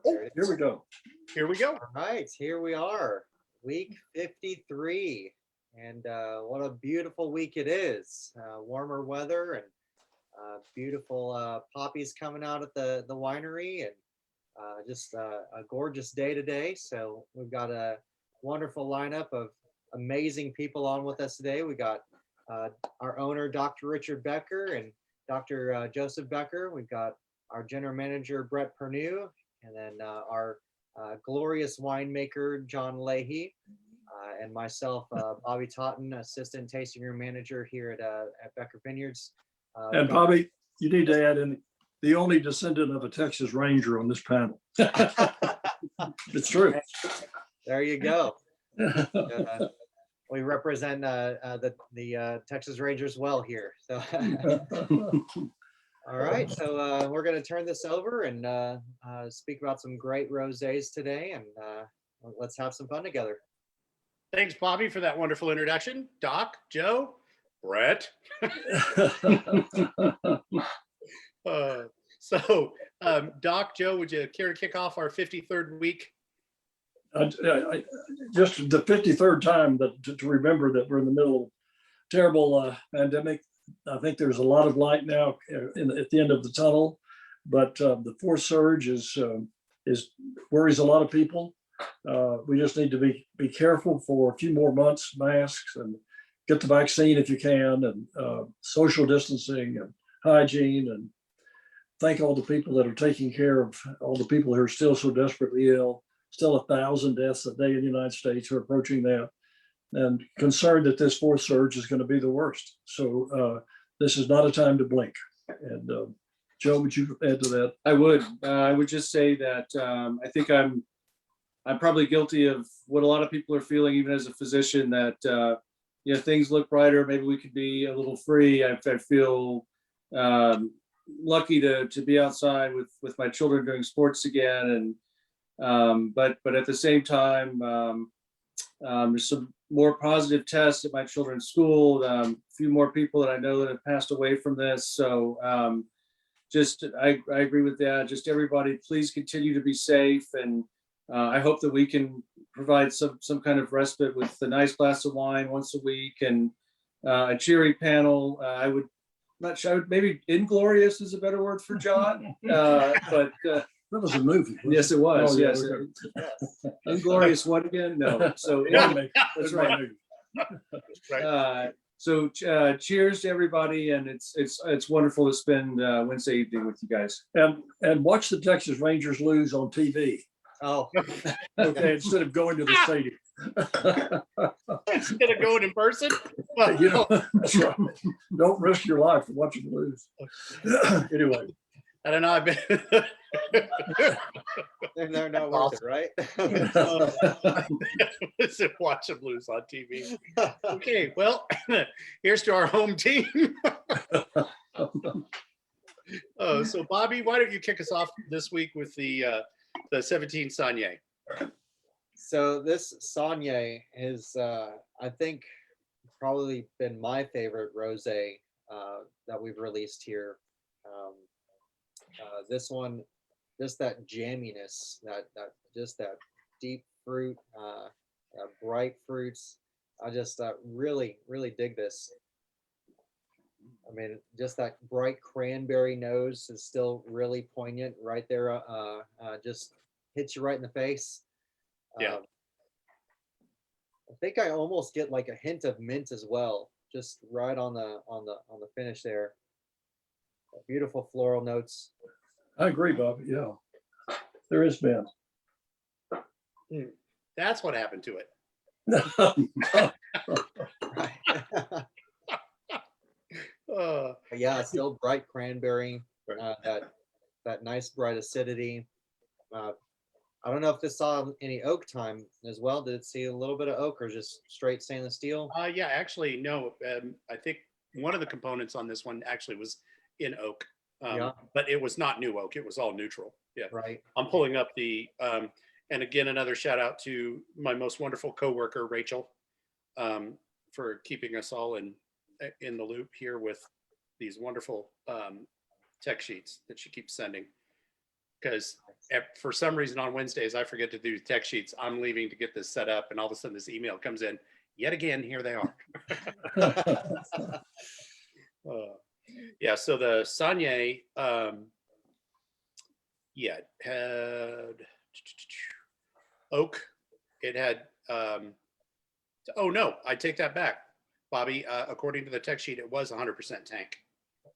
Oh, Here we go. here we go. All right, here we are, week 53. And what a beautiful week it is. Warmer weather and beautiful poppies coming out at the winery, and just a gorgeous day today. So we've got a wonderful lineup of amazing people on with us today. We got our owner, Dr. Richard Becker, and Dr. Joseph Becker. We've got our general manager, Bret Perrenoud, and then our glorious winemaker, Jon Leahy, and myself, Bobby Totten, assistant tasting room manager here at Becker Vineyards. And Bobby, you need to add in the only descendant of a Texas Ranger on this panel. It's true. There you go. We represent the Texas Rangers well here. So, all right. So we're going to turn this over and speak about some great rosés today, and let's have some fun together. Thanks, Bobby, for that wonderful introduction. Doc, Joe, Bret. Doc, Joe, would you care to kick off our 53rd week? Just the 53rd time to remember that we're in the middle of a terrible pandemic. I think there's a lot of light now at the end of the tunnel, but the fourth surge is worries a lot of people. We just need to be careful for a few more months, masks, and get the vaccine if you can, and social distancing and hygiene, and thank all the people that are taking care of all the people who are still so desperately ill. Still 1,000 deaths a day in the United States. We're approaching that, and concerned that this fourth surge is going to be the worst. So this is not a time to blink. And Joe, would you add to that? I would. I would just say that I think I'm probably guilty of what a lot of people are feeling, even as a physician, that things look brighter. Maybe we could be a little free. I feel lucky to be outside with my children doing sports again, and but at the same time, there's some more positive tests at my children's school. A few more people that I know that have passed away from this. So I agree with that. Just everybody, please continue to be safe, and I hope that we can provide some kind of respite with a nice glass of wine once a week, and a cheery panel. I would maybe inglorious is a better word for John, but. That was a movie. Yes, it was. Oh, yes. Okay. Inglorious what again? No. So that's right. Right. So cheers to everybody, and it's wonderful to spend Wednesday evening with you guys. And watch the Texas Rangers lose on TV. Oh, Okay, instead of going to the stadium. Instead of going in person? That's right. Don't risk your life to watch them lose. Anyway. I don't know. I've been. they're not worth it, right? Listen, watch them lose on TV. Okay, well, here's to our home team. So Bobby, why don't you kick us off this week with the 17 Saigné? So this Saigné is, I think, probably been my favorite rosé that we've released here. This one, just that jamminess, that deep fruit, bright fruits. I just really dig this. I mean, just that bright cranberry nose is still really poignant right there. Just hits you right in the face. Yeah. I think I almost get like a hint of mint as well, just right on the finish there. Beautiful floral notes. I agree, Bobby. Yeah, there is mint. That's what happened to it. Yeah, still bright cranberry. That nice bright acidity. I don't know if this saw any oak time as well. Did it see a little bit of oak or just straight stainless steel? Yeah, actually, no. I think one of the components on this one actually was in oak. But it was not new oak. It was all neutral. Yeah. Right. I'm pulling up the, and again, another shout out to my most wonderful coworker, Rachel, for keeping us all in the loop here with these wonderful tech sheets that she keeps sending. because for some reason on Wednesdays, I forget to do tech sheets. I'm leaving to get this set up, and all of a sudden this email comes in. Yet again, here they are. Yeah, so the Saigné, yeah, it had oak. It had, oh no, I take that back, Bobby. According to the tech sheet, it was 100% tank.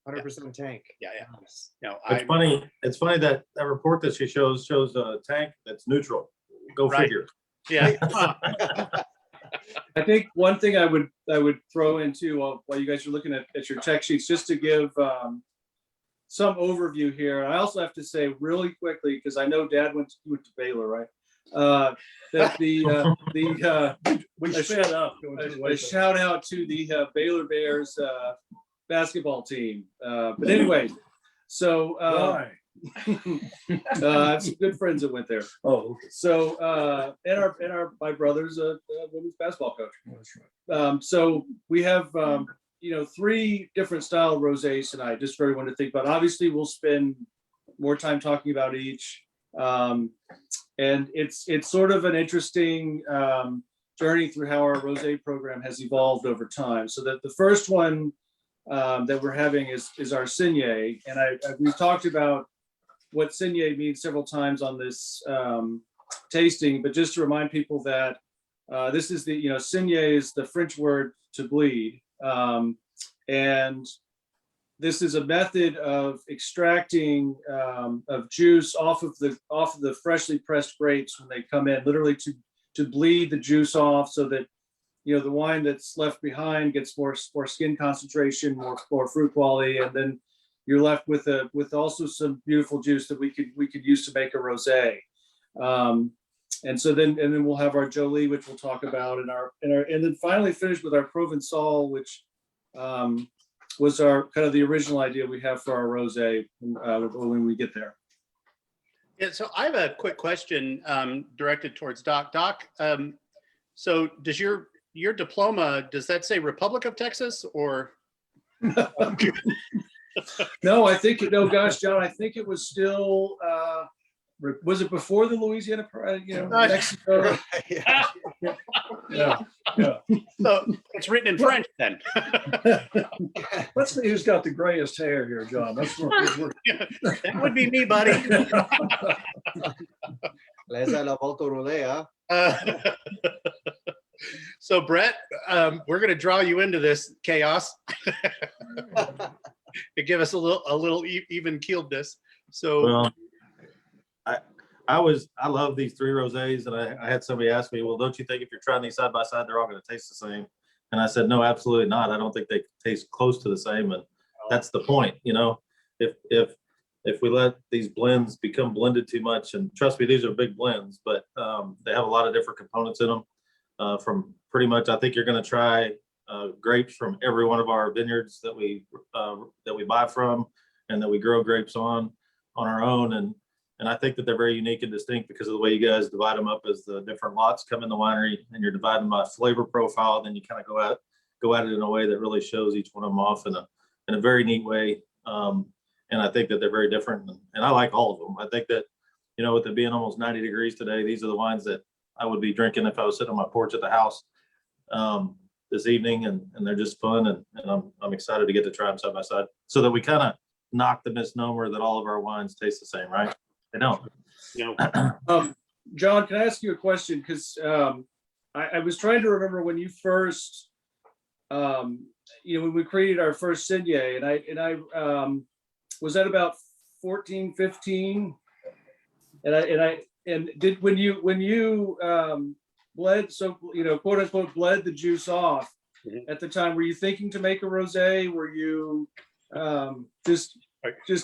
100% tank. Yeah, yeah. Nice. No, It's funny. It's funny that that report that she shows a tank that's neutral. Go Right. figure. Yeah. I think one thing I would throw into while you guys are looking at your tech sheets, just to give some overview here. I also have to say really quickly, because I know Dad went to Baylor, right? That We sped up. a shout out to the Baylor Bears basketball team. But anyway, so Why? I have some good friends that went there. Oh, okay. So my brother's a women's basketball coach. That's right. So we have 3 different style rosés tonight, just for everyone to think about. Obviously, we'll spend more time talking about each, and it's sort of an interesting journey through how our rosé program has evolved over time. So that the first one that we're having is our Saigné, and we've talked about what Saigné means several times on this tasting, but just to remind people that this is the, Saigné is the French word to bleed. And this is a method of extracting of juice off of the freshly pressed grapes when they come in, literally to bleed the juice off, so that the wine that's left behind gets more skin concentration, more fruit quality, and then you're left with also some beautiful juice that we could use to make a rosé. And then we'll have our Jolie, which we'll talk about, and then finally finish with our Provencal, which was our kind of the original idea we have for our rosé when we get there. Yeah, so I have a quick question directed towards Doc. Doc, so does your diploma, does that say Republic of Texas or? No, gosh, John, I think it was still, was it before the Louisiana, Mexico? Yeah. Yeah. So it's written in French then. Let's see who's got the grayest hair here, John. That would be me, buddy. Laissez la volta rouler, huh? So Bret, we're going to draw you into this chaos to give us a little even keeledness. So Well, I love these 3 rosés, and I had somebody ask me, well, don't you think if you're trying these side by side, they're all going to taste the same? And I said, no, absolutely not. I don't think they taste close to the same, and that's the point. If we let these blends become blended too much, and trust me, these are big blends, but they have a lot of different components in them. From pretty much, I think you're going to try grapes from every one of our vineyards that we buy from and that we grow grapes on our own, and I think that they're very unique and distinct because of the way you guys divide them up as the different lots come in the winery, and you're dividing by flavor profile. Then you kind of go at it in a way that really shows each one of them off in a very neat way. And I think that they're very different, and I like all of them. I think that, with it being almost 90 degrees today, these are the wines that I would be drinking if I was sitting on my porch at the house this evening, and they're just fun, and I'm excited to get to try them side by side, so that we kind of knock the misnomer that all of our wines taste the same, right? They don't. John, can I ask you a question? Because I was trying to remember when you first, when we created our first Saigné, and I was that about 14, 15, and did when you bled, so quote unquote bled the juice off at the time, were you thinking to make a rosé? Were you just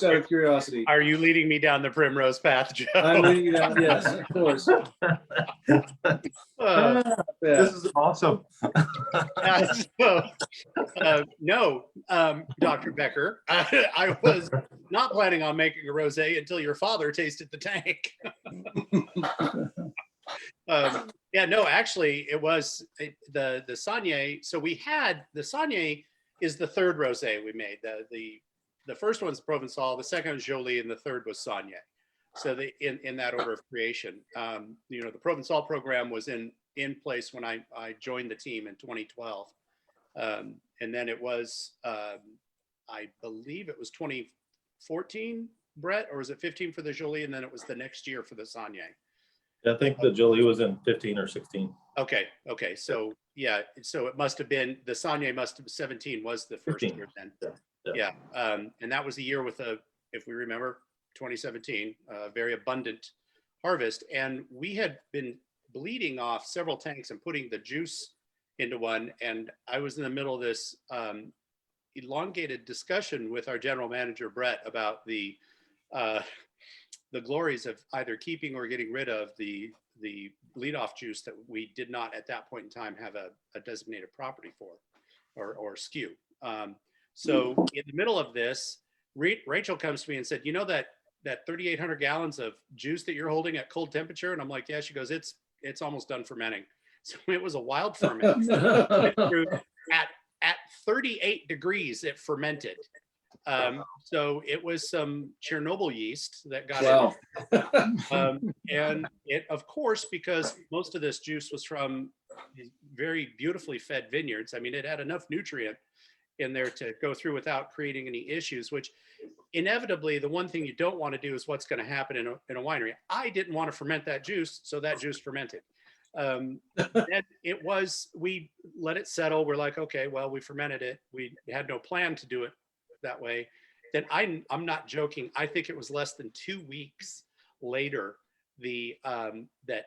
out of curiosity? are you leading me down the primrose path, Joe? I'm leading you down, yes, of course. This is awesome. No, Dr. Becker, I was not planning on making a rosé until your father tasted the tank. Yeah, no, actually, it was the Saigné. So we had the Saigné is the 3rd rosé we made. The first one's Provencal, the second was Jolie, and the 3rd was Saigné. So in that order of creation, you know, the Provencal program was in place when I joined the team in 2012. And then it was, I believe it was 2014, Brett, or was it 15 for the Jolie? And then it was the next year for the Saigné. I think the Jolie was in 15 or 16. Okay. So yeah, so it must have been, the Saigné must have, 17 was the first 15. year then. Yeah. And that was the year with if we remember, 2017, very abundant harvest. And we had been bleeding off several tanks and putting the juice into one. And I was in the middle of this elongated discussion with our general manager, Bret, about the glories of either keeping or getting rid of the bleed off juice that we did not at that point in time have a designated property for or SKU. So in the middle of this, Rachel comes to me and said, you know that 3,800 gallons of juice that you're holding at cold temperature? And I'm like, yeah. She goes, it's almost done fermenting. So it was a wild ferment. At 38 degrees, it fermented. So it was some Chernobyl yeast that got in. And it, of course, because most of this juice was from very beautifully fed vineyards. I mean, it had enough nutrient in there to go through without creating any issues, which inevitably the one thing you don't want to do is what's going to happen in a winery. I didn't want to ferment that juice, so that juice fermented. And we let it settle. We're like, okay, well, we fermented it. We had no plan to do it that way. Then I'm not joking. I think it was less than 2 weeks later, that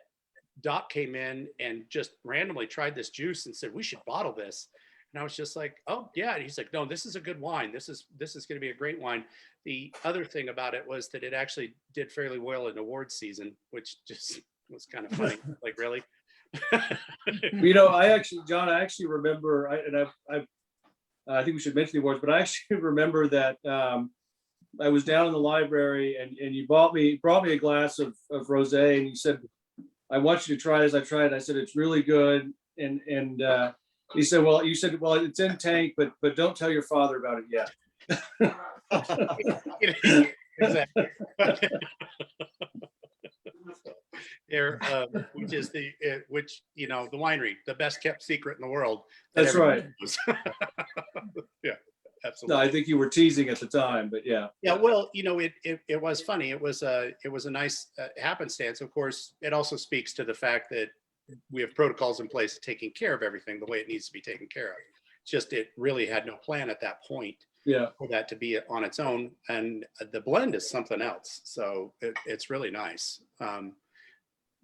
Doc came in and just randomly tried this juice and said, we should bottle this. And I was just like, oh yeah. And he's like, no, this is a good wine. This is going to be a great wine. The other thing about it was that it actually did fairly well in awards season, which just was kind of funny. Like, really? You know, John, I actually remember, I think we should mention the awards, but I actually remember that I was down in the library and you brought me a glass of rosé and you said, I want you to try this. I tried it. I said, it's really good. And he said, well, it's in tank, but don't tell your father about it yet. Exactly. There, which you know, the winery, the best kept secret in the world. That's right. Yeah, absolutely. No, I think you were teasing at the time, but yeah. Yeah, well, you know, it was funny. It was a nice happenstance. Of course, it also speaks to the fact that we have protocols in place taking care of everything the way it needs to be taken care of. It's just it really had no plan at that point. Yeah. For that to be on its own, and the blend is something else. So it's really nice. On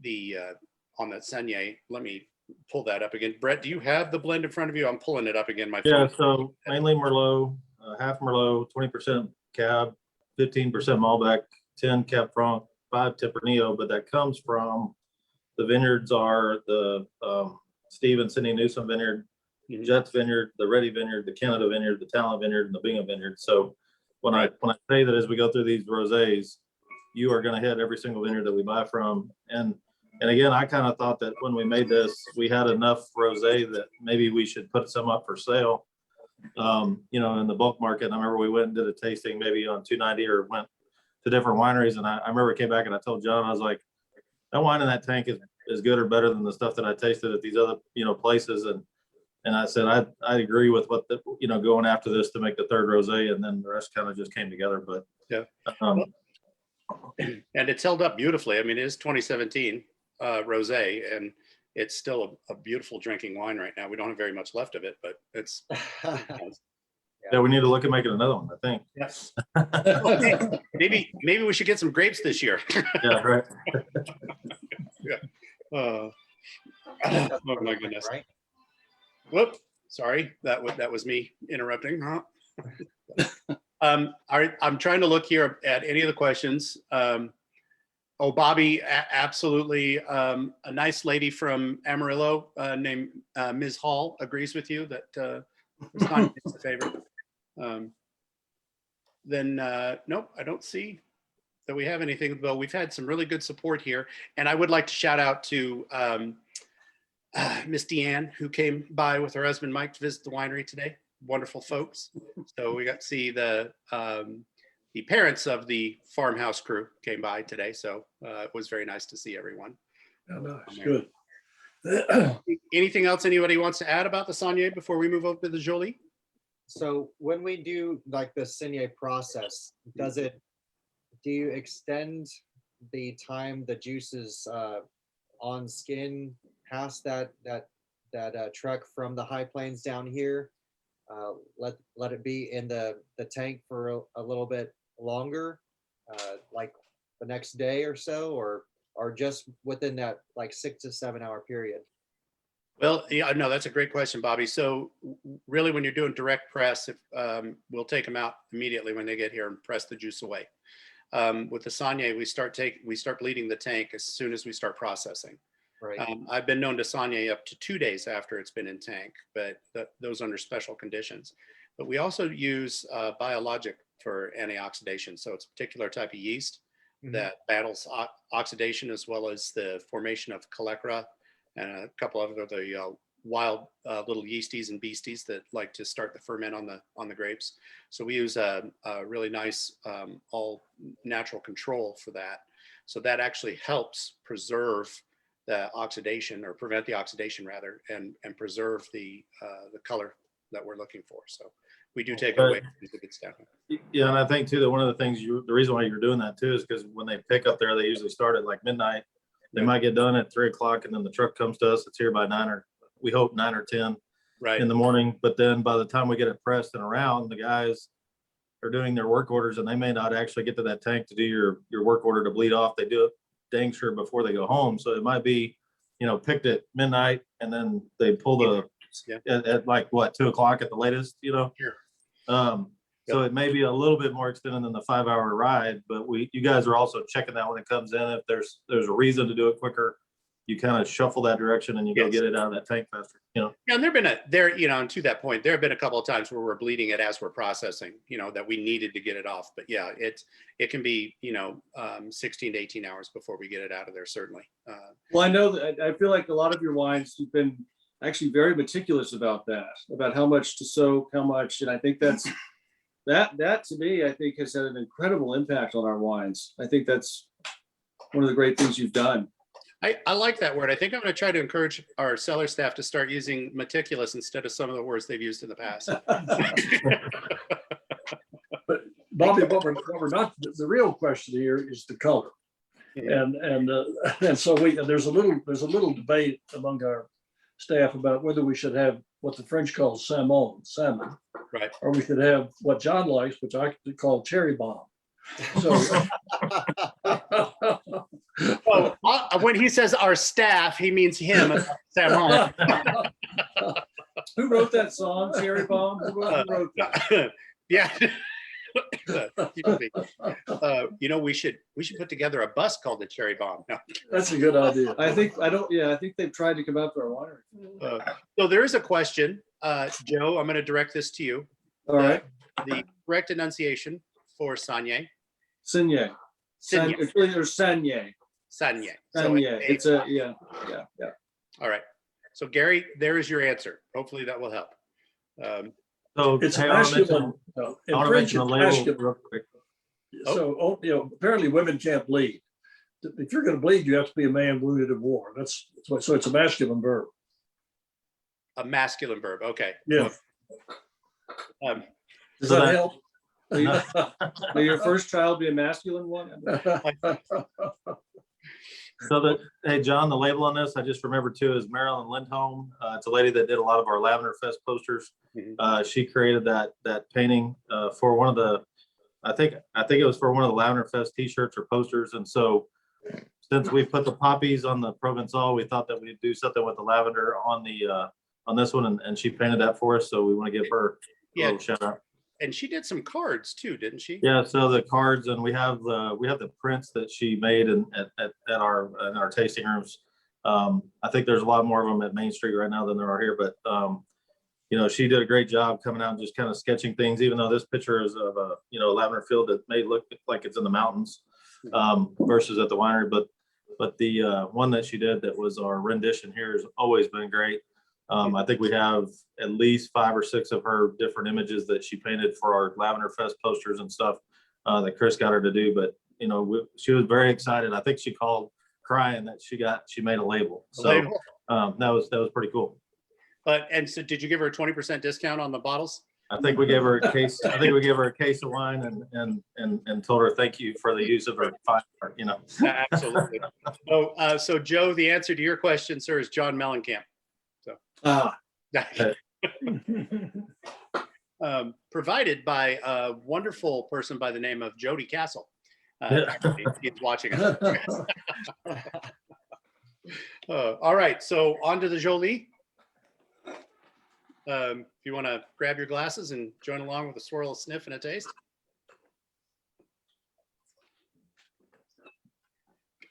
that Saigné, let me pull that up again. Brett, do you have the blend in front of you? I'm pulling it up again. My Yeah, phone. so mainly Merlot, half Merlot, 20% Cab, 15% Malbec, 10 Cab Franc, 5 Tempranillo, but that comes from the vineyards are the Steve and Cindy Newsom vineyard, Jets Vineyard, the Ready Vineyard, the Canada Vineyard, the Talent Vineyard, and the Bingham Vineyard. So when I say that as we go through these rosés, you are going to hit every single vineyard that we buy from. And again, I kind of thought that when we made this, we had enough rosé that maybe we should put some up for sale, you know, in the bulk market. And I remember we went and did a tasting maybe on 290 or went to different wineries. And I remember I came back and I told John, I was like, that wine in that tank is good or better than the stuff that I tasted at these other, you know, places. And I said, I agree with what the, you know, going after this to make the third rosé, and then the rest kind of just came together. But yeah, and it's held up beautifully. I mean, it is 2017 rosé, and it's still a beautiful drinking wine right now. We don't have very much left of it, but it's. Yeah, we need to look at making another one, I think. Yes. Maybe we should get some grapes this year. Yeah, right. Yeah. Oh my goodness. Right. Whoop, sorry, that was me interrupting. Huh? All right, I'm trying to look here at any of the questions. Oh, Bobby, absolutely. A nice lady from Amarillo named Ms. Hall agrees with you that it's not a favorite. Then nope, I don't see that we have anything, though. We've had some really good support here, and I would like to shout out to Miss Deanne, who came by with her husband Mike to visit the winery today. Wonderful folks. So we got to see the the parents of the farmhouse crew came by today, so it was very nice to see everyone. Oh, nice. Good. Anything else anybody wants to add about the Saigné before we move over to the Jolie? So when we do like the Saigné process, do you extend the time the juice is on skin past that trek from the high plains down here? Let it be in the tank for a little bit longer, like the next day or so, or just within that like 6 to 7 hour period? Well, yeah, no, that's a great question, Bobby. So really, when you're doing direct press, we'll take them out immediately when they get here and press the juice away. With the Saigné, we start bleeding the tank as soon as we start processing. Right. I've been known to Saigné up to 2 days after it's been in tank, but those under special conditions. But we also use biologic for antioxidation. So it's a particular type of yeast that battles oxidation, as well as the formation of chalecara and a couple of the wild little yeasties and beasties that like to start the ferment on the grapes. So we use a really nice all natural control for that. So that actually helps preserve the oxidation, or prevent the oxidation rather, and preserve the color that we're looking for. So we do take it away if it gets down. Yeah, and I think too that one of the things the reason why you're doing that too is because when they pick up there, they usually start at like midnight. They might get done at 3 o'clock, and then the truck comes to us. It's here by 9 or we hope 9 or 10 in the morning. But then by the time we get it pressed and around, the guys are doing their work orders, and they may not actually get to that tank to do your work order to bleed off. They do it dang sure before they go home. So it might be, picked at midnight, and then they pull at like what, 2 o'clock at the latest, Sure. So it may be a little bit more extended than the 5-hour ride, but you guys are also checking that when it comes in. If there's a reason to do it quicker, you kind of shuffle that direction and you go get it out of that tank faster. Yeah, and and to that point, there have been a couple of times where we're bleeding it as we're processing, that we needed to get it off. But yeah, it can be 16 to 18 hours before we get it out of there, certainly. Well, I know that I feel like a lot of your wines, you've been actually very meticulous about that, about how much to soak, how much, and I think that's that to me, I think has had an incredible impact on our wines. I think that's one of the great things you've done. I like that word. I think I'm going to try to encourage our cellar staff to start using meticulous instead of some of the words they've used in the past. But Bobby, what we're not, the real question here is the color. And so there's a little debate among our staff about whether we should have what the French call salmon, right, or we should have what John likes, which I call cherry bomb. So when he says our staff, he means him, Sam. Who wrote that song, Cherry Bomb? Who wrote that? Yeah. We should put together a bus called the Cherry Bomb. No. That's a good idea. I think they've tried to come out to our winery. So there is a question, Joe. I'm going to direct this to you. All right. The correct enunciation for Saigné. Saigné. It's really Saigné. Saigné. Saigné. It's yeah. All right. So Gary, there is your answer. Hopefully that will help. So it's hey, masculine. I want to mention the label real quick. So apparently women can't bleed. If you're going to bleed, you have to be a man wounded in war. So it's a masculine verb. A masculine verb. Okay. Yeah. Does that help? Will your first child be a masculine one? Hey, John, the label on this, I just remember too, is Marilyn Lindholm. It's a lady that did a lot of our Lavender Fest posters. She created that painting for one of the, I think it was for one of the Lavender Fest t-shirts or posters. And so since we put the poppies on the Provencal, we thought that we'd do something with the lavender on this one, and she painted that for us. So we want to give her a little shout out. And she did some cards too, didn't she? Yeah. So the cards, and we have the prints that she made at our tasting rooms. I think there's a lot more of them at Main Street right now than there are here, but she did a great job coming out and just kind of sketching things, even though this picture is of a lavender field that may look like it's in the mountains versus at the winery. But the one that she did that was our rendition here has always been great. I think we have at least 5 or 6 of her different images that she painted for our Lavender Fest posters and stuff. that Chris got her to do. But she was very excited. I think she called crying that she made a label. So that was pretty cool. And so did you give her a 20% discount on the bottles? I think we gave her a case. I think we gave her a case of wine and told her thank you for the use of her fine art. Absolutely. So Joe, the answer to your question, sir, is John Mellencamp. Provided by a wonderful person by the name of Jody Castle. He's watching us. All right, so on to the Jolie. If you want to grab your glasses and join along with a swirl, a sniff, and a taste.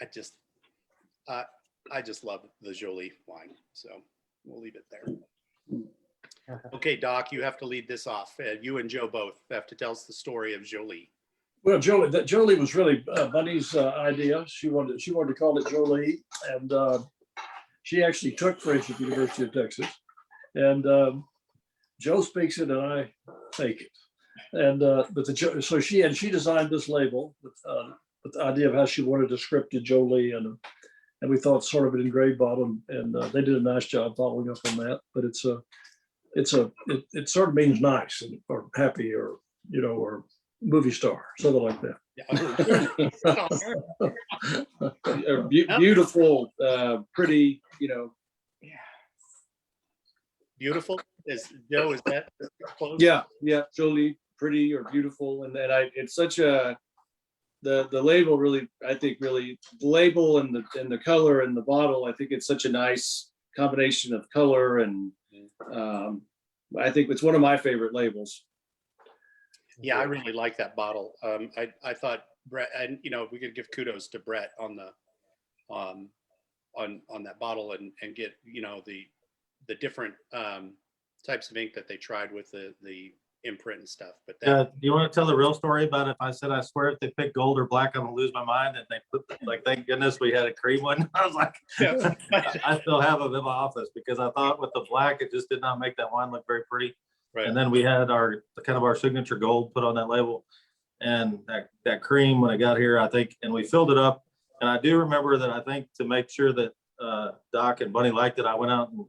I just love the Jolie wine, so we'll leave it there. Okay, Doc, you have to lead this off. You and Joe both have to tell us the story of Jolie. Well, Jolie was really Bunny's idea. She wanted to call it Jolie, and she actually took French at the University of Texas. And Joe speaks it, and I fake it. And so she designed this label with the idea of how she wanted a scripted Jolie, and we thought sort of an engraved bottle, and they did a nice job following up on that. But it sort of means nice or happy or movie star, something like that. Beautiful, pretty, Beautiful is that close? Yeah, Jolie, pretty or beautiful, and it's such a the label really, I think the label and the color and the bottle, I think it's such a nice combination of color, and I think it's one of my favorite labels. Yeah, I really like that bottle. I thought Bret, and we could give kudos to Bret on that bottle and get the different types of ink that they tried with the imprint and stuff. But do you want to tell the real story about if I said I swear if they pick gold or black I'm gonna lose my mind, and they put thank goodness we had a cream one. I was like, I still have them in my office because I thought with the black it just did not make that wine look very pretty. Right. And then we had our signature gold put on that label, and that cream when it got here, I think, and we filled it up. And I do remember that I think to make sure that Doc and Bunny liked it, I went out and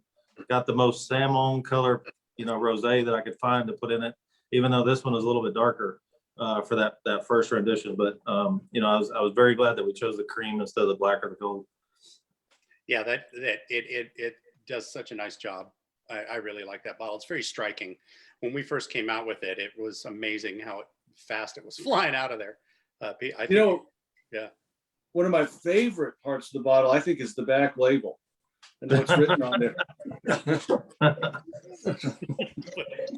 got the most salmon color, rosé that I could find to put in it, even though this one was a little bit darker for that first rendition. But I was very glad that we chose the cream instead of the black or the gold. Yeah, that it does such a nice job. I really like that bottle. It's very striking. When we first came out with it, it was amazing how fast it was flying out of there. One of my favorite parts of the bottle, I think, is the back label. I know it's written on there.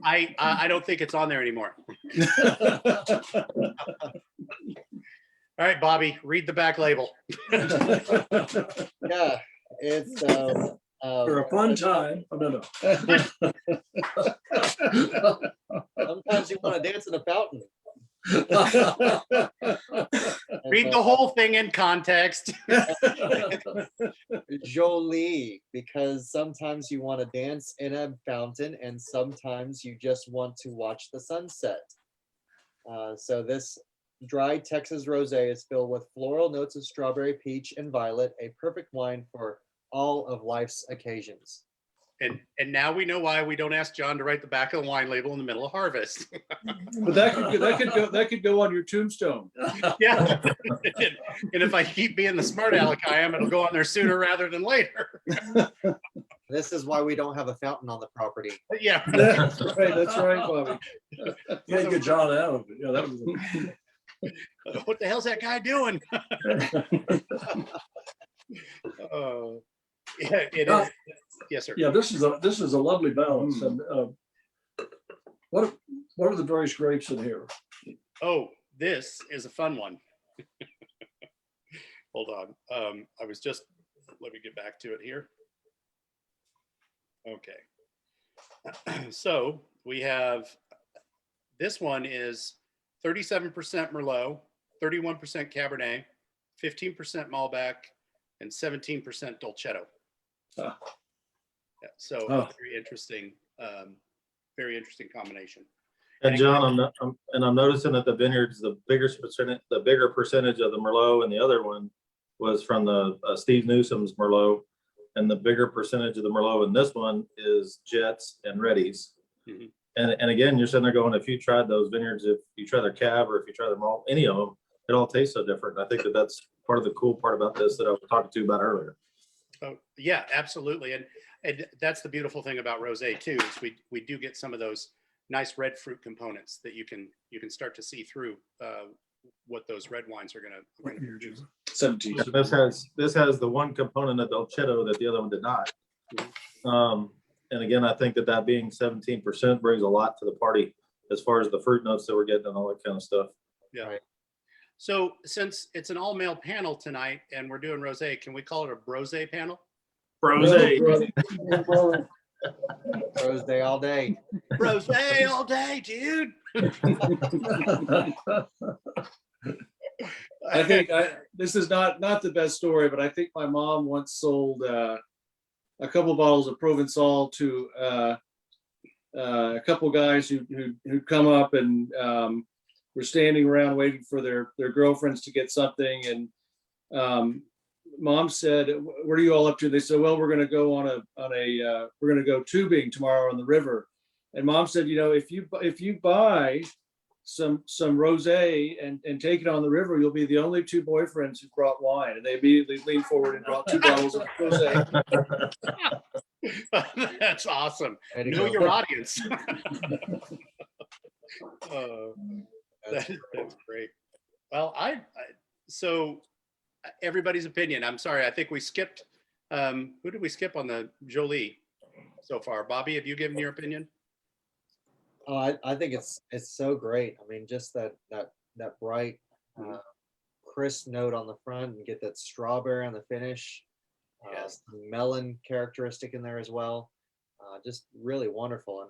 I don't think it's on there anymore. All right, Bobby, read the back label. Yeah, it's for a fun time. Oh, no. Sometimes you want to dance in a fountain. Read the whole thing in context. Jolie, because sometimes you want to dance in a fountain and sometimes you just want to watch the sunset. So this dry Texas rosé is filled with floral notes of strawberry, peach, and violet, a perfect wine for all of life's occasions. And now we know why we don't ask John to write the back of the wine label in the middle of harvest. But that could go on your tombstone. Yeah. And if I keep being the smart aleck I am, it'll go on there sooner rather than later. This is why we don't have a fountain on the property. Yeah. That's right, Bobby. Yeah, get John out of it. Yeah, that was what the hell's that guy doing? Yeah, it is. Yes, sir. Yeah, this is a lovely balance. And what are the various grapes in here? Oh, this is a fun one. Hold on. Let me get back to it here. Okay. So we have, this one is 37% Merlot, 31% Cabernet, 15% Malbec, and 17% Dolcetto. Yeah, so very interesting combination. And John, I'm noticing that the vineyards, the bigger percentage of the Merlot and the other one was from the Steve Newsom's Merlot. And the bigger percentage of the Merlot in this one is Jets and Reddies. Mhm. And again, you're sitting there going, if you tried those vineyards, if you try their cab or if you try their malt, any of them, it all tastes so different. I think that's part of the cool part about this that I was talking to you about earlier. Oh, yeah, absolutely. And that's the beautiful thing about rosé too, is we do get some of those nice red fruit components that you can start to see through what those red wines are going to produce. 17. This has the one component of Dolcetto that the other one did not. And again, I think that being 17% brings a lot to the party as far as the fruit notes that we're getting and all that kind of stuff. Yeah. Right. So since it's an all male panel tonight and we're doing rosé, can we call it a brosé panel? Rosé. Rosé all day. Rosé all day, dude. I think this is not the best story, but I think my mom once sold a couple of bottles of Provencal to a couple guys who come up and were standing around waiting for their girlfriends to get something. And mom said, "What are you all up to?" They said, "Well, we're going to go we're going to go tubing tomorrow on the river." And mom said, if you buy some rosé and take it on the river, you'll be the only two boyfriends who brought wine. And they immediately leaned forward and brought 2 bottles of rosé. That's awesome. Way to Know go. your audience. That's great. Well, so everybody's opinion. I'm sorry. I think we skipped. Who did we skip on the Jolie so far? Bobby, have you given your opinion? Oh, I think it's so great. I mean, just that bright, crisp note on the front, and get that strawberry on the finish. Yes. Melon characteristic in there as well. Just really wonderful.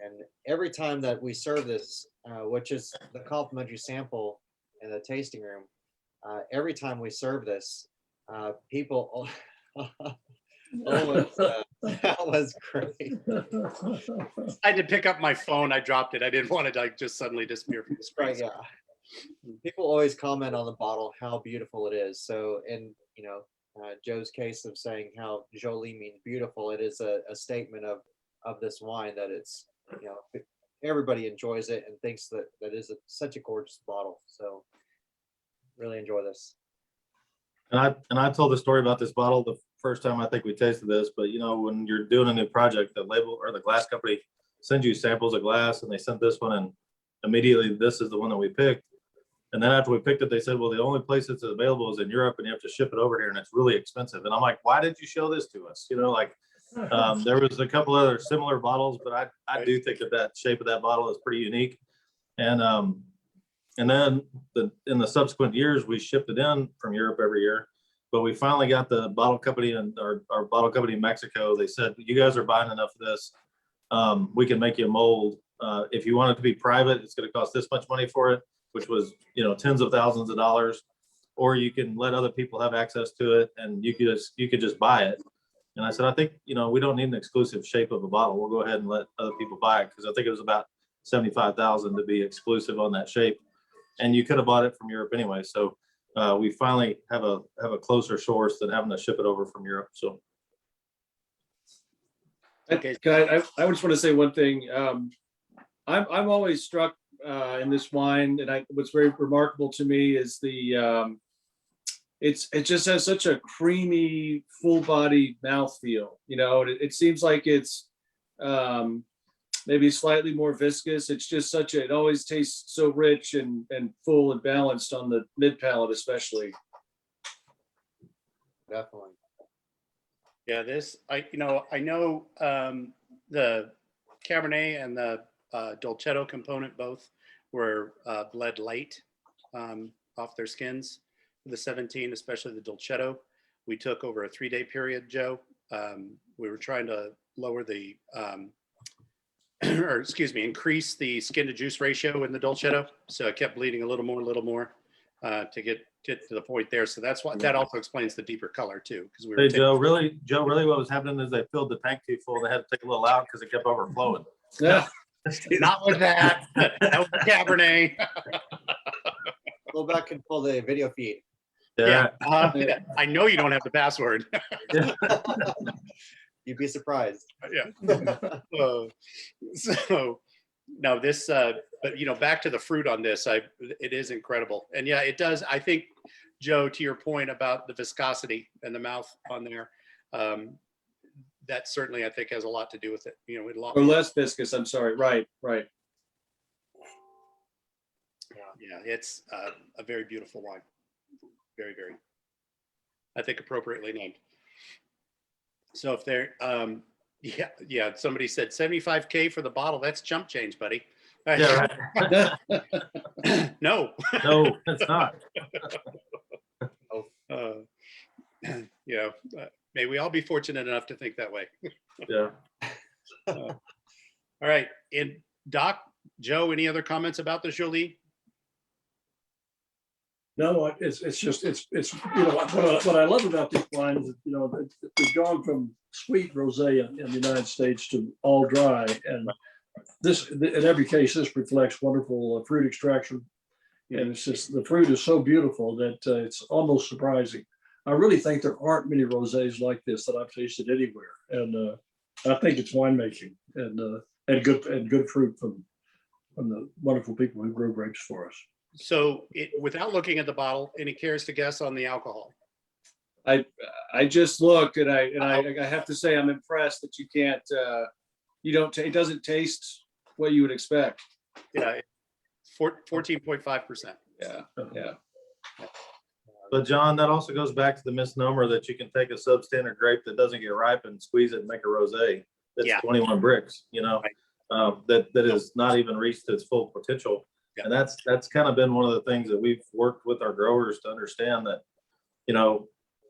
And every time that we serve this, which is the complimentary sample in the tasting room, every time we serve this, people that was great. I had to pick up my phone. I dropped it. I didn't want it to just suddenly disappear from the screen. Right, yeah. People always comment on the bottle how beautiful it is. So in Joe's case of saying how Jolie means beautiful, it is a statement of this wine that it's everybody enjoys it and thinks that is such a gorgeous bottle. So really enjoy this. And I told the story about this bottle the first time I think we tasted this, but when you're doing a new project, the label or the glass company sends you samples of glass, and they sent this one, and immediately this is the one that we picked. And then after we picked it, they said, well, the only place it's available is in Europe, and you have to ship it over here, and it's really expensive. And I'm like, why did you show this to us? There was a couple other similar bottles, but I do think that shape of that bottle is pretty unique. And then in the subsequent years, we shipped it in from Europe every year. But we finally got the bottle company and our bottle company in Mexico. They said, you guys are buying enough of this. We can make you a mold. If you want it to be private, it's going to cost this much money for it, which was, tens of thousands of dollars. Or you can let other people have access to it, and you could just buy it. And I said, I think, we don't need an exclusive shape of a bottle. We'll go ahead and let other people buy it, because I think it was about $75,000 to be exclusive on that shape. And you could have bought it from Europe anyway. So we finally have a closer source than having to ship it over from Europe. So. Okay. I just want to say one thing. I'm always struck in this wine, and what's very remarkable to me is it just has such a creamy, full-bodied mouthfeel. It seems like it's maybe slightly more viscous. It's just it always tastes so rich and full and balanced on the mid palate, especially. Definitely. Yeah, I know the Cabernet and the Dolcetto component both were bled light off their skins. The 17, especially the Dolcetto, we took over a 3-day period, Joe. We were trying to lower the increase the skin to juice ratio in the Dolcetto. So it kept bleeding a little more to get to the point there. So that's why that also explains the deeper color too. Because Hey, Joe, really what was happening is they filled the tank too full. They had to take a little out because it kept overflowing. Yeah. Not with that. That was the Cabernet. Go back and pull the video feed. Yeah. Yeah. I know you don't have the password. You'd be surprised. Yeah. So no, this, but back to the fruit on this, it is incredible. And yeah, it does. I think, Joe, to your point about the viscosity and the mouth on there, that certainly I think has a lot to do with it. A lot Or more. less viscous, I'm sorry. Right. Yeah, it's a very beautiful wine. Very, very, I think appropriately named. So if they're, yeah, somebody said 75K for the bottle. That's chump change, buddy. Yeah, No. no, it's not. May we all be fortunate enough to think that way. Yeah. All right. And Doc, Joe, any other comments about the Jolie? No, it's what I love about this wine is it's gone from sweet rosé in the United States to all dry, and this in every case this reflects wonderful fruit extraction, and it's just the fruit is so beautiful that it's almost surprising. I really think there aren't many rosés like this that I've tasted anywhere, and I think it's winemaking and good fruit from the wonderful people who grow grapes for us. So without looking at the bottle, any cares to guess on the alcohol? I just looked and I have to say I'm impressed that you can't it doesn't taste what you would expect. Yeah, 14.5%. Yeah. But John, that also goes back to the misnomer that you can take a substandard grape that doesn't get ripened, squeeze it and make a rosé. That's 21 bricks, that has not even reached its full potential. Yeah. And that's kind of been one of the things that we've worked with our growers to understand that,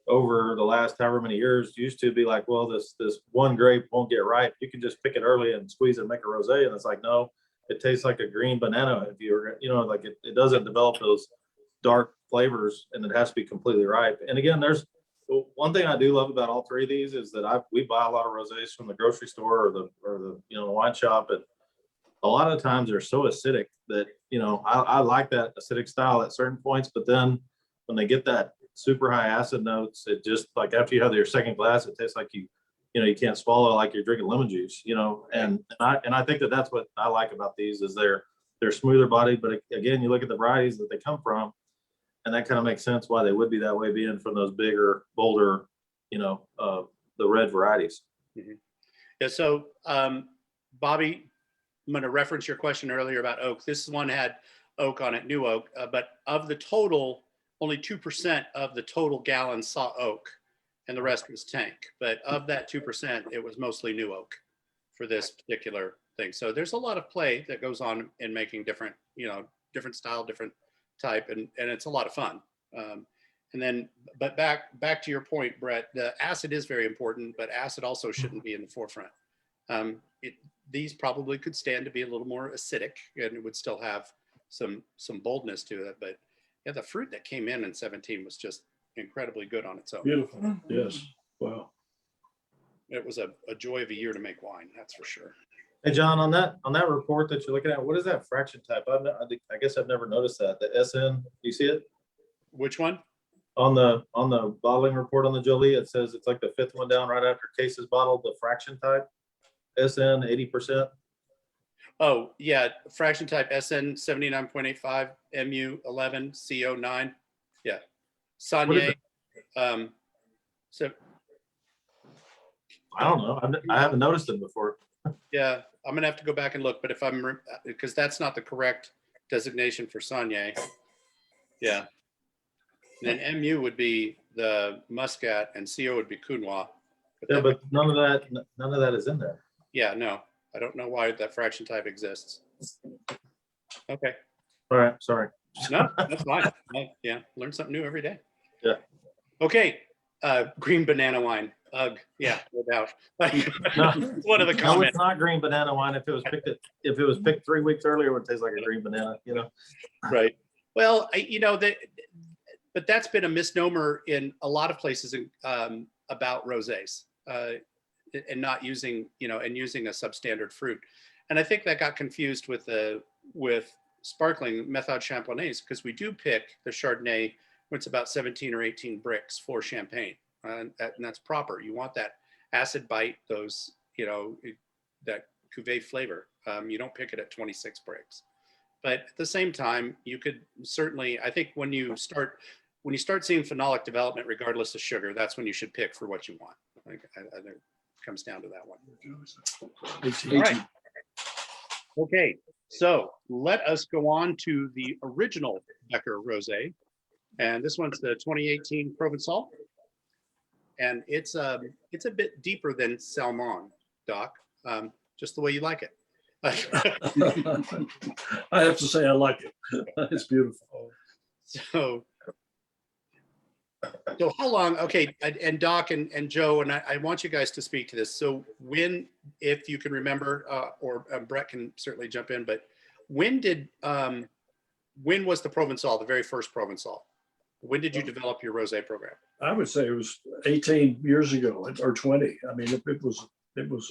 over the last however many years used to be like, well, this one grape won't get ripe. You can just pick it early and squeeze it and make a rosé. And it's like, no, it tastes like a green banana. If you're, like it doesn't develop those dark flavors, and it has to be completely ripe. And again, there's one thing I do love about all three of these is that we buy a lot of rosés from the grocery store or the wine shop, and a lot of times they're so acidic that I like that acidic style at certain points, but then when they get that super high acid notes, it just like after you have your second glass, it tastes like you can't swallow, like you're drinking lemon juice, and I think that's what I like about these is they're smoother bodied, but again, you look at the varieties that they come from, and that kind of makes sense why they would be that way, being from those bigger, bolder, the red varieties. Mm-hmm. Yeah. So, Bobby, I'm going to reference your question earlier about oak. This one had oak on it, new oak, but of the total, only 2% of the total gallons saw oak, and the rest was tank. But of that 2%, it was mostly new oak for this particular thing. So there's a lot of play that goes on in making different style, different type, and it's a lot of fun. And then, but back to your point, Bret, the acid is very important, but acid also shouldn't be in the forefront. These probably could stand to be a little more acidic, and it would still have some boldness to it. But yeah, the fruit that came in 17 was just incredibly good on its own. Beautiful. Yes. Wow. It was a joy of a year to make wine, that's for sure. Hey, John, on that report that you're looking at, what is that fraction type? I guess I've never noticed that. The SN, do you see it? Which one? On the bottling report on the Jolie, it says it's like the fifth one down right after cases bottled, the fraction type, SN 80%. Oh, yeah, fraction type SN 79.85, MU 11, CO 9. Yeah. Saigné. So I don't know. I haven't noticed them before. Yeah, I'm gonna have to go back and look, but because that's not the correct designation for Saigné. Yeah. Then MU would be the Muscat and CO would be Counois. But none of that is in there. Yeah, no, I don't know why that fraction type exists. Okay. All right, sorry. No, that's fine. Yeah, learn something new every day. Yeah. Okay, green banana wine. Ugh, yeah, no doubt. One of the No, comments. it's not green banana wine. If it was picked 3 weeks earlier, it would taste like a green banana. Right. Well, but that's been a misnomer in a lot of places about rosés, and not using, and using a substandard fruit. And I think that got confused with sparkling Méthode Champenoise, because we do pick the Chardonnay when it's about 17 or 18 bricks for Champagne. And that's proper. You want that acid bite, those, that cuvee flavor. You don't pick it at 26 bricks. But at the same time, you could certainly, I think when you start seeing phenolic development, regardless of sugar, that's when you should pick for what you want. I think it comes down to that one. 18. All right. Okay, so let us go on to the original Becker Rosé. And this one's the 2018 Provencal. And it's a bit deeper than Salmon, Doc, just the way you like it. I have to say I like it. It's beautiful. So how long, okay, and Doc and Joe, and I want you guys to speak to this. So when, if you can remember, or Bret can certainly jump in, but when was the Provencal, the very first Provencal? When did you develop your rosé program? I would say it was 18 years ago or 20. I mean, it was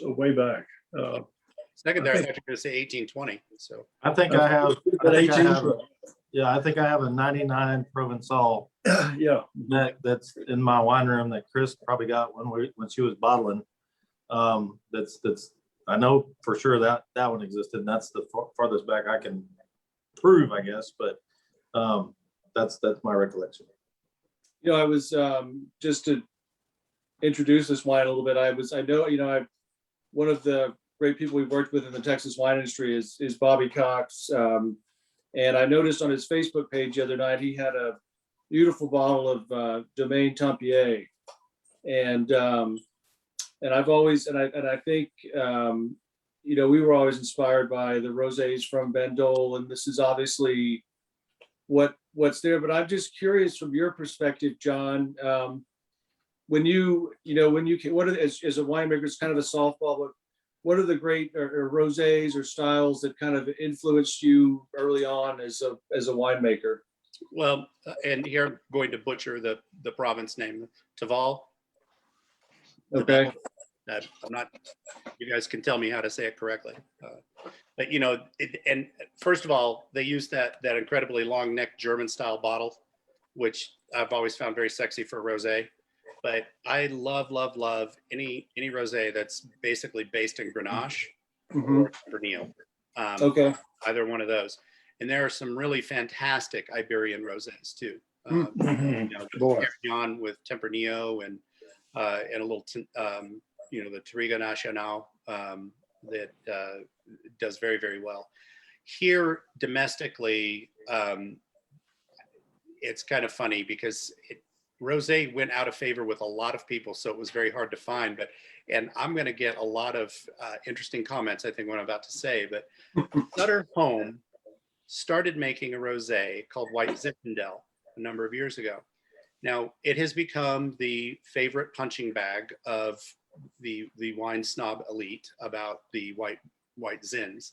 way back. Secondary, I thought you were going to say 1820. So I think I have a 99 Provencal Yeah. that's in my wine room that Chris probably got when she was bottling. That's I know for sure that one existed, and that's the farthest back I can prove, I guess, but that's my recollection. I was just to introduce this wine a little bit. One of the great people we've worked with in the Texas wine industry is Bobby Cox, and I noticed on his Facebook page the other night he had a beautiful bottle of Domaine Tempier, and I've always I think we were always inspired by the rosés from Bandol, and this is obviously what's there. But I'm just curious from your perspective, John, when you what are, as a winemaker, it's kind of a softball, but what are the great or rosés or styles that kind of influenced you early on as a winemaker? well, and here I'm going to butcher the province name, Taval. Okay. I'm not, you guys can tell me how to say it correctly. But and first of all, they use that incredibly long neck German style bottle, which I've always found very sexy for rosé. But I love any rosé that's basically based in Grenache or Tempranillo. Okay. Either one of those. And there are some really fantastic Iberian rosés too. The Perignon with Tempranillo and a little the Touriga Nacional that does very, very well. Here domestically, it's kind of funny because rosé went out of favor with a lot of people, so it was very hard to find. And I'm going to get a lot of interesting comments, I think, what I'm about to say. But Sutter Home started making a rosé called White Zinfandel a number of years ago. Now, it has become the favorite punching bag of the wine snob elite about the white Zins.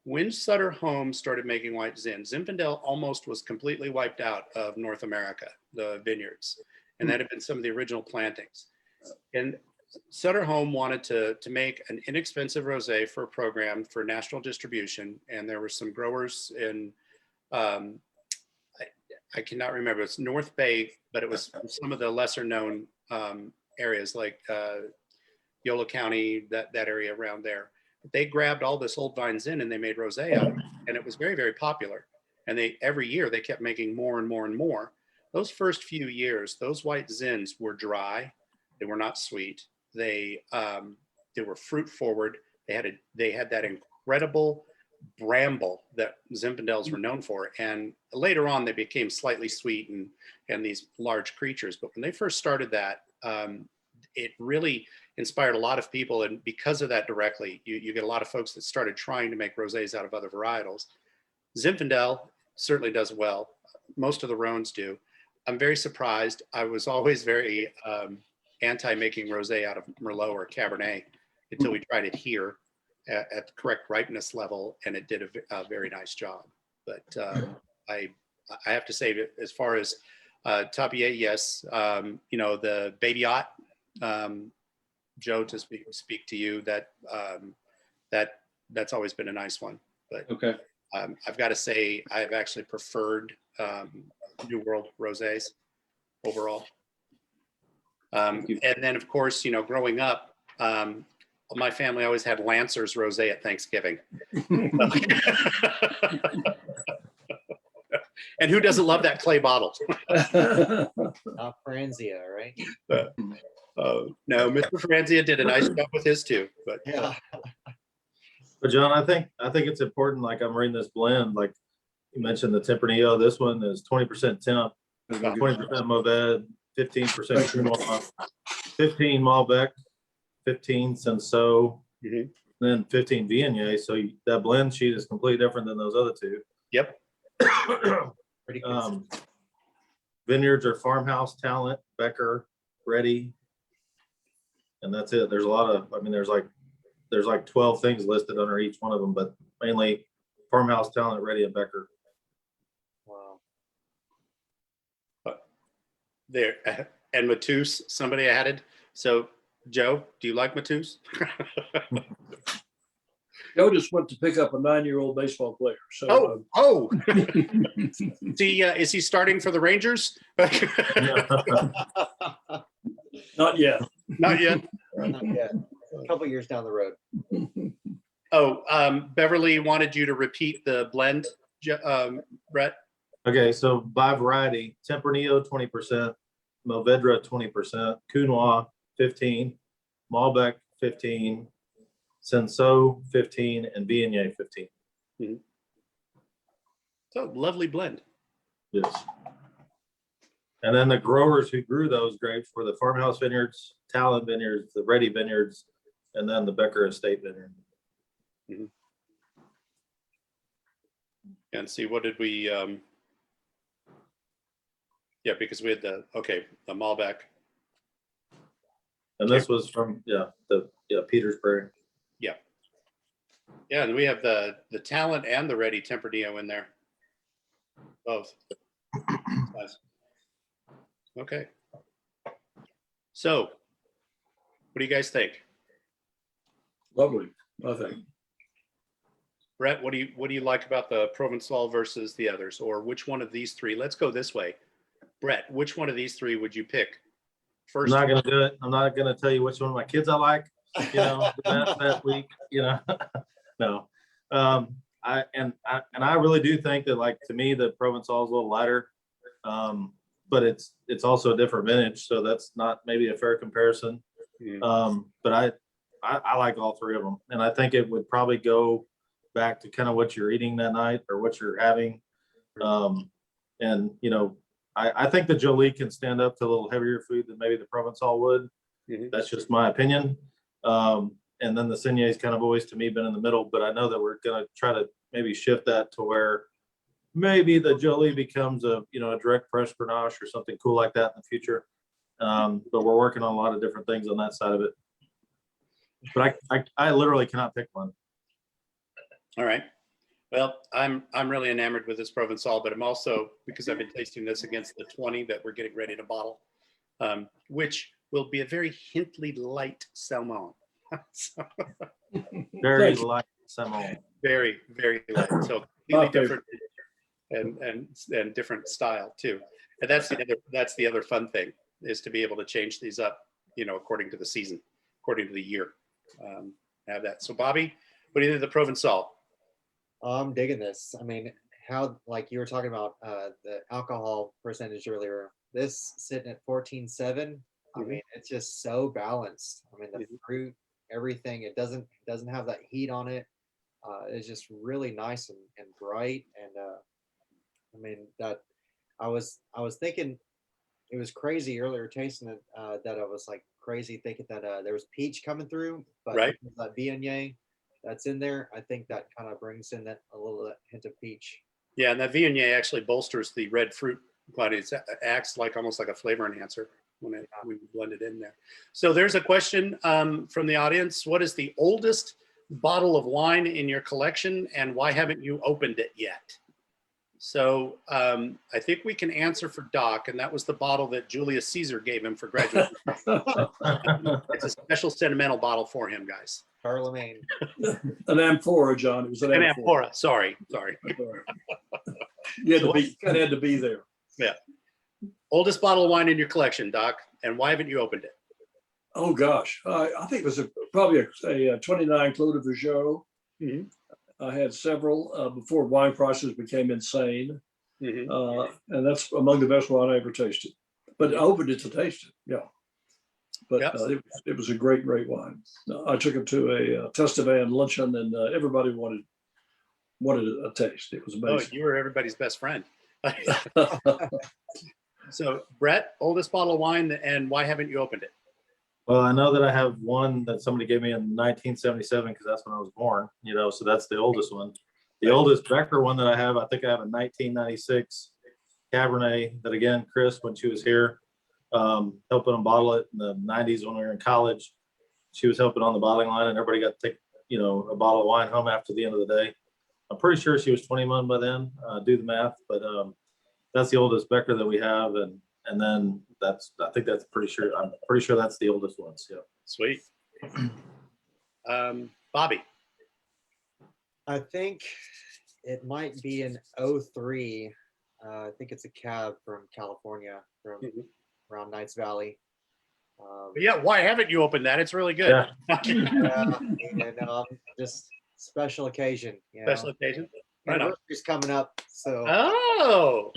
When Sutter Home started making white Zins, Zinfandel almost was completely wiped out of North America, the vineyards, and that had been some of the original plantings. And Sutter Home wanted to make an inexpensive rosé for a program for national distribution, and there were some growers in I cannot remember, it's North Bay, but it was some of the lesser known areas like Yola County, that area around there. They grabbed all this old vine Zin and they made rosé out of it, and it was very, very popular. And every year they kept making more and more and more. Those first few years, those white Zins were dry. They were not sweet. They were fruit forward. They had that incredible bramble that Zinfandels were known for. And later on, they became slightly sweet and these large creatures. But when they first started that, it really inspired a lot of people. And because of that directly, you get a lot of folks that started trying to make rosés out of other varietals. Zinfandel certainly does well. Most of the Rhones do. I'm very surprised. I was always very anti making rosé out of Merlot or Cabernet until we tried it here at the correct ripeness level, and it did a very nice job. But I have to say, as far as Tempier, yes, the Baby Yacht, Joe, to speak to you, that that's always been a nice one. But Okay. I've got to say, I've actually preferred New World rosés overall. Thank you. And then, of course, growing up, my family always had Lancer's rosé at Thanksgiving. And who doesn't love that clay bottle? Not Franzia, right? No, Mr. Franzia did a nice job with his too. But Yeah. But John, I think it's important. Like I'm reading this blend, like you mentioned the Tempranillo. This one is 20% temp, 20% Mourvèdre, 15% Counois, 15 Malbec, 15 Cinsault, then 15 Viognier. So that blend sheet is completely different than those other two. Yep. Pretty good. Vineyards are Farmhouse, Talent, Becker, Ready, and that's it. There's a lot of, I mean, there's like 12 things listed under each one of them, but mainly Farmhouse, Talent, Ready, and Becker. Wow. There. And Matus, somebody added. So, Joe, do you like Matus? Joe just went to pick up a 9-year-old baseball player. So, Is he starting for the Rangers? not yet. Not yet. Not yet. A couple years down the road. Beverly wanted you to repeat the blend, Brett. Okay, so by variety, Tempranillo 20%, Mourvèdre 20%, Counois 15, Malbec 15, Cinsault 15, and Viognier 15. So lovely blend. Yes. And then the growers who grew those grapes were the Farmhouse Vineyards, Talent Vineyards, the Ready Vineyards, and then the Becker Estate Vineyard. And see, what did we? Yeah, because we had the Malbec. And this was from Petersbury. Yeah, and we have the Talent and the Ready Tempranillo in there. Both. Nice. Okay. So, what do you guys think? Lovely, I think. Brett, what do you like about the Provencal versus the others, or which one of these three? Let's go this way. Brett, which one of these three would you pick first? I'm not going to do it. I'm not going to tell you which one of my kids I like. That week. No. I really do think that, like, to me, the Provencal is a little lighter, but it's also a different vintage, so that's not maybe a fair comparison. But I like all three of them, and I think it would probably go back to kind of what you're eating that night or what you're having. And I think the Jolie can stand up to a little heavier food than maybe the Provencal would. That's just my opinion. And then the Saigné's kind of always, to me, been in the middle, but I know that we're going to try to maybe shift that to where maybe the Jolie becomes a direct press Grenache or something cool like that in the future. But we're working on a lot of different things on that side of it. But I literally cannot pick one. All right. Well, I'm really enamored with this Provencal, but I'm also, because I've been tasting this against the 20 that we're getting ready to bottle, which will be a very hintly light Salmon. Very light Salmon. Very, very light. So completely different and different style too. And that's the other fun thing, is to be able to change these up, according to the season, according to the year. Have that. So Bobby, what do you think of the Provencal? I'm digging this. I mean, how, like you were talking about the alcohol percentage earlier, this sitting at 14.7. I mean, it's just so balanced. I mean, the fruit, everything, it doesn't have that heat on it. It's just really nice and bright. And I mean, that I was thinking, it was crazy earlier tasting it, that I was like crazy thinking that there was peach coming through, but right, that Viognier that's in there, I think that kind of brings in that a little hint of peach. Yeah, and that Viognier actually bolsters the red fruit quality. It acts like almost like a flavor enhancer when we blend it in there. So there's a question from the audience. What is the oldest bottle of wine in your collection, and why haven't you opened it yet? So I think we can answer for Doc, and that was the bottle that Julius Caesar gave him for graduation. It's a special sentimental bottle for him, guys. Charlemagne. An amphora, John. It was an An amphora. amphora. Sorry. You had to be, kind of had to be there. Yeah. Oldest bottle of wine in your collection, Doc, and why haven't you opened it? Oh gosh, I think it was probably a 29 Clos de Vougeot. Mhm. I had several before wine prices became insane, Mhm. and that's among the best wine I ever tasted. But I opened it to taste it, yeah. But Yep. it was a great wine. I took it to a Testavan luncheon, and everybody wanted a taste. It was Oh, amazing. you were everybody's best friend. So, Brett, oldest bottle of wine, and why haven't you opened it? Well, I know that I have one that somebody gave me in 1977 because that's when I was born, so that's the oldest one. The oldest Becker one that I have a 1996 Cabernet that, again, Chris, when she was here, helping them bottle it in the 90s when we were in college, she was helping on the bottling line, and everybody got to take, a bottle of wine home after the end of the day. I'm pretty sure she was 21 by then, do the math, but that's the oldest Becker that we have. And then I'm pretty sure that's the oldest one. So. Sweet. Bobby. I think it might be an 03. I think it's a cab from California, from around Knights Valley. Yeah, why haven't you opened that? It's really good. Just special occasion. Special occasion. Right on. Anniversary's coming up, so. Oh,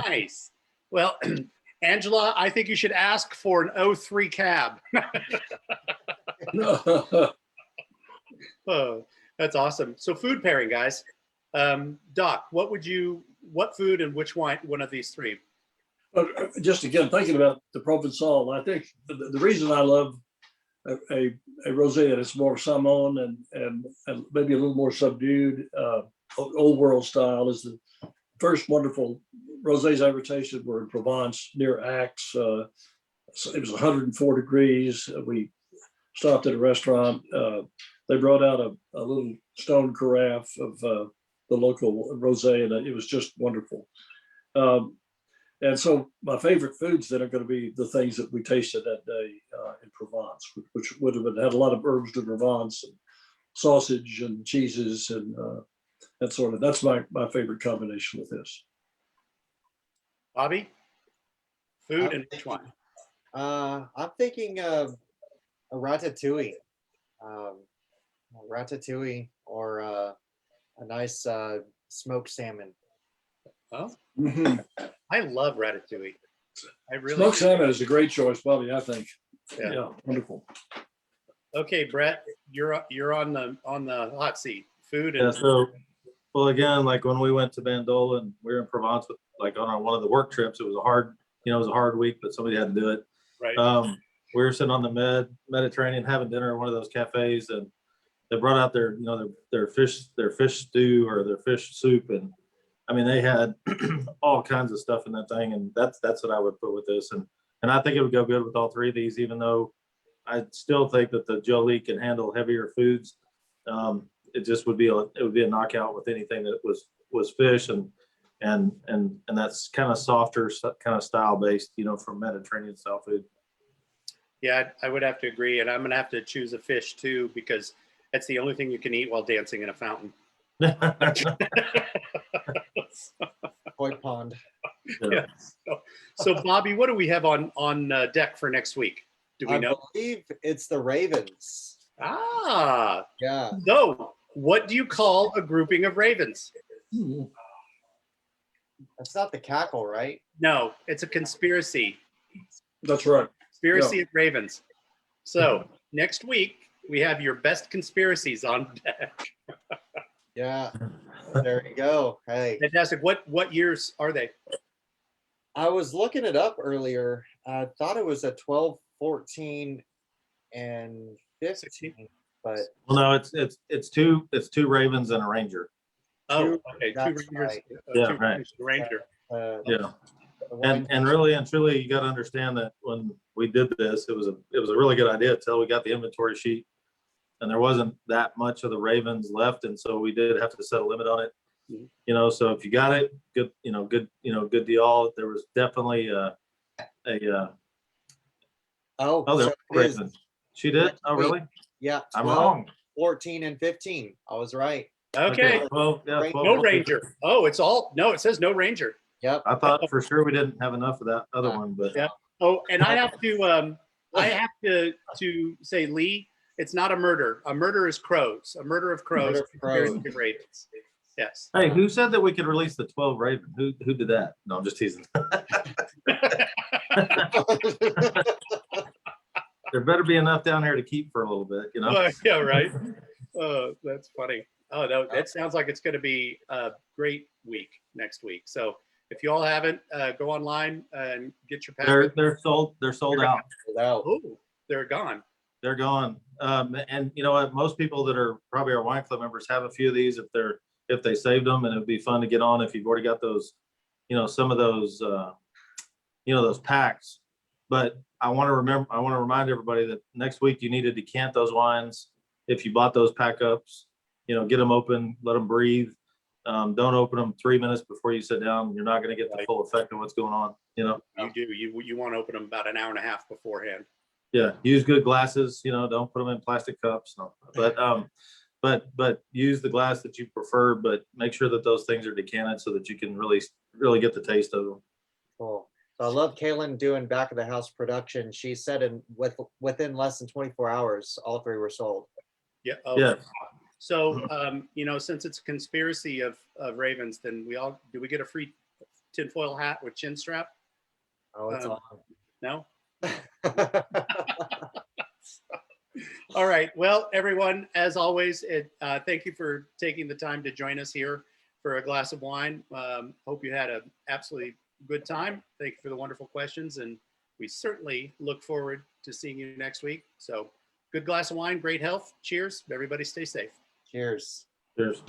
nice. Well, Angela, I think you should ask for an 03 cab. Oh, that's awesome. So food pairing, guys. Doc, what food and which wine, one of these three? Just again, thinking about the Provencal, I think the reason I love a rosé that is more Saumon and maybe a little more subdued, old world style, is the first wonderful rosés I ever tasted were in Provence near Aix. So it was 104 degrees. We stopped at a restaurant. They brought out a little stone carafe of the local rosé, and it was just wonderful. And so my favorite foods then are going to be the things that we tasted that day in Provence, which would have had a lot of herbs de Provence and sausage and cheeses and that sort of. That's my favorite combination with this. Bobby, food and which one? I'm thinking of a ratatouille, or a nice smoked salmon. Oh, Mm-hmm. I love ratatouille. I really Smoked do. salmon is a great choice, Bobby. I think. Yeah, wonderful. Okay, Brett, you're on the hot seat. Food and Yeah. So, well, again, like when we went to Bandol and we were in Provence, like on one of the work trips, it was a hard week, but somebody had to do it. right. We were sitting on the Mediterranean having dinner at one of those cafes, and they brought out their fish stew or their fish soup, and I mean they had all kinds of stuff in that thing, and that's what I would put with this, and I think it would go good with all three of these, even though I still think that the Jolie can handle heavier foods. It just would be a knockout with anything that was fish, and that's kind of softer, kind of style based, from Mediterranean style food. Yeah, I would have to agree, and I'm gonna have to choose a fish too because that's the only thing you can eat while dancing in a fountain. Koi pond. Yeah. So Bobby, what do we have on deck for next week? Do we know? I believe it's the Ravens. Ah, Yeah. so what do you call a grouping of ravens? That's not the cackle, right? No, it's a conspiracy. That's right. Conspiracy of ravens. So next week we have your best conspiracies on deck. Yeah. There you go. Hey, Fantastic. What years are they? I was looking it up earlier. I thought it was a 12, 14, and 15, but Well, no, it's two ravens and a ranger. Oh, okay. Two that's rangers. right. Yeah, Two right. rangers, Ranger. Yeah. The wine- And really and truly, you got to understand that when we did this, it was a really good idea until we got the inventory sheet, and there wasn't that much of the ravens left, and so we did have to set a limit on it. Mhm. So if you got it, good deal. There was definitely a Oh, other so it is- raven. She did. Oh, really? Yeah. I'm 12 wrong. 14 and 15. I was right. Okay. Well, yeah, Right. 12, No 15. Ranger. Oh, it's all, no, it says no Ranger. Yep. I thought for sure we didn't have enough of that other one, but Yeah. Oh, and I have to say, Lee, it's not a murder. A murder is crows. A murder of crows. Murder of crows. Conspiracy of ravens. Yes. hey, who said that we could release the 12 Raven? Who did that? No, I'm just teasing. There better be enough down there to keep for a little bit, you know? Yeah, right. Oh, that's funny. Oh, no, that sounds like it's going to be a great week next week. So if you all haven't, go online and get your package. They're sold out. Without. Oh, they're gone. They're gone. And you know what? Most people that are probably our wine club members have a few of these if they saved them, and it'd be fun to get on if you've already got those, you know, some of those, those packs. But I want to remind everybody that next week you need to decant those wines. If you bought those pack ups, you know, get them open, let them breathe. Don't open them 3 minutes before you sit down. You're not going to get the full effect of what's going on. You know, You do. You want to open them about an hour and a half beforehand. yeah. Use good glasses. You know, don't put them in plastic cups. No, but use the glass that you prefer. But make sure that those things are decanted so that you can really get the taste of them. Cool. So I love Kaylin doing back of the house production. She said within less than 24 hours, all 3 were sold. Yeah. Oh, Yeah. So, since it's a conspiracy of ravens, then do we get a free tinfoil hat with chin strap? Oh, it's No? on. All right. Well, everyone, as always, thank you for taking the time to join us here for a glass of wine. Hope you had an absolutely good time. Thank you for the wonderful questions. And we certainly look forward to seeing you next week. So good glass of wine, great health. Cheers. Everybody stay safe. Cheers. Cheers.